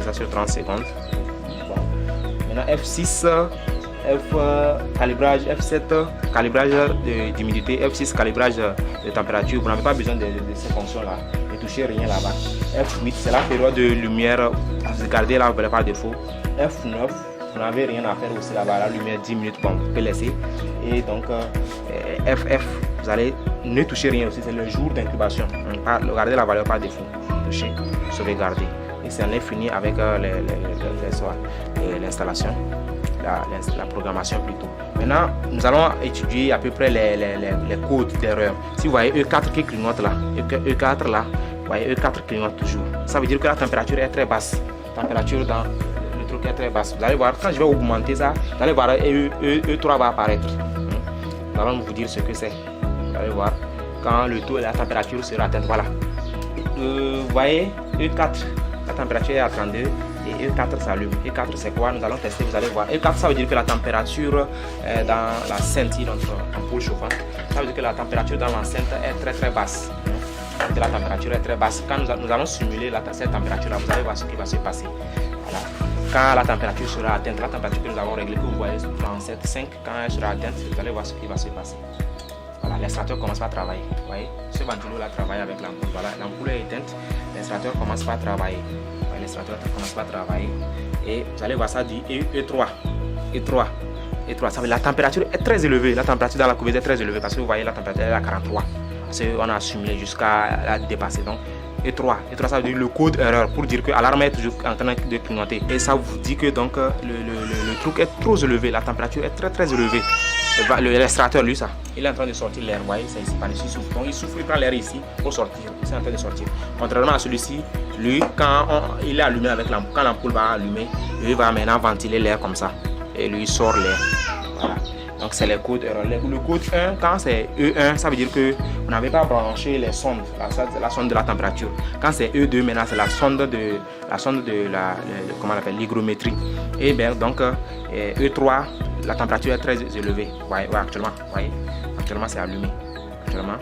ça sur 30 secondes. Bon. Maintenant F6, calibrage, F7 calibrage d'humidité, F6 calibrage de température. Vous n'avez pas besoin de ces fonctions là, ne touchez rien là-bas. F8 c'est la période de lumière, vous gardez là par défaut. F9 vous n'avez rien à faire aussi là-bas, la lumière 10 minutes, bon, vous pouvez laisser. Et donc FF vous allez ne toucher rien aussi, c'est le jour d'incubation. Regardez la valeur par défaut, touchez, sauvegarder. Et c'est en est fini avec l'installation. La programmation plutôt. Maintenant, nous allons étudier à peu près les codes d'erreur. Si vous voyez E4 qui clignote là, E4 là, vous voyez E4 clignote toujours. Ça veut dire que la température est très basse. La température dans le truc est très basse. Vous allez voir, quand je vais augmenter ça, vous allez voir E3 va apparaître. Nous allons vous dire ce que c'est. Vous allez voir quand le taux et la température sera atteinte. Voilà. Vous voyez E4, la température est à 32. Et E4 s'allume. E4 c'est quoi? Nous allons tester, vous allez voir. E4 ça veut dire que la température dans la scintille, notre ampoule chauffante, ça veut dire que la température dans l'enceinte est très basse. La température est très basse. Quand nous allons simuler cette température là, vous allez voir ce qui va se passer. Voilà. Quand la température sera atteinte, la température que nous avons réglée, que vous voyez dans l'enceinte 5, quand elle sera atteinte, vous allez voir ce qui va se passer. Voilà, l'extracteur commence par travailler. Vous voyez, ce ventilo là travaille avec l'ampoule. Voilà, l'ampoule est éteinte, l'extracteur commence par travailler. L'extracteur commence pas à travailler et vous allez voir ça dit E3, ça veut dire la température est très élevée, la température dans la couveuse est très élevée parce que vous voyez la température est à 43 parce qu'on a simulé jusqu'à la dépasser. Donc E3 ça veut dire le code erreur pour dire que l'alarme est toujours en train de clignoter et ça vous dit que donc le truc est trop élevé, la température est très élevée. L'extracteur lui ça, il est en train de sortir l'air, vous voyez, c'est ici par dessus, donc il souffle, il prend l'air ici pour sortir, c'est en train de sortir. Contrairement à celui-ci, lui quand il est allumé avec l'ampoule, quand l'ampoule va allumer, lui va maintenant ventiler l'air comme ça et lui sort l'air. Voilà. Donc c'est les codes erreurs. Le code 1, quand c'est E1, ça veut dire que vous n'avez pas branché les sondes, la sonde de la température. Quand c'est E2, maintenant c'est la sonde de comment on appelle, l'hygrométrie. Et bien donc E3, la température est très élevée. Voyez, actuellement c'est allumé. Actuellement,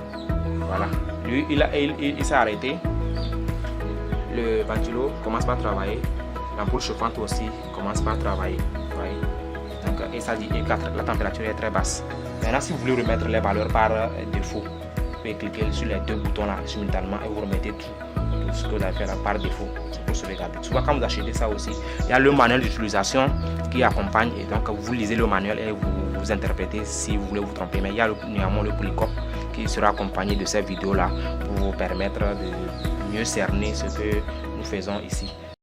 voilà. Lui, il s'est arrêté. Le ventilo commence par travailler. L'ampoule chauffante aussi commence par travailler. Voyez. Donc, et ça dit E4, la température est très basse. Maintenant, si vous voulez remettre les valeurs par défaut, vous pouvez cliquer sur les deux boutons là simultanément et vous remettez tout ce que vous avez fait là par défaut. C'est pour sauvegarder. Souvent, quand vous achetez ça aussi, il y a le manuel d'utilisation qui accompagne et donc vous lisez le manuel et vous interprétez si vous voulez vous tromper. Mais il y a néanmoins le polycope qui sera accompagné de ces vidéos là pour vous permettre de mieux cerner ce que nous faisons ici.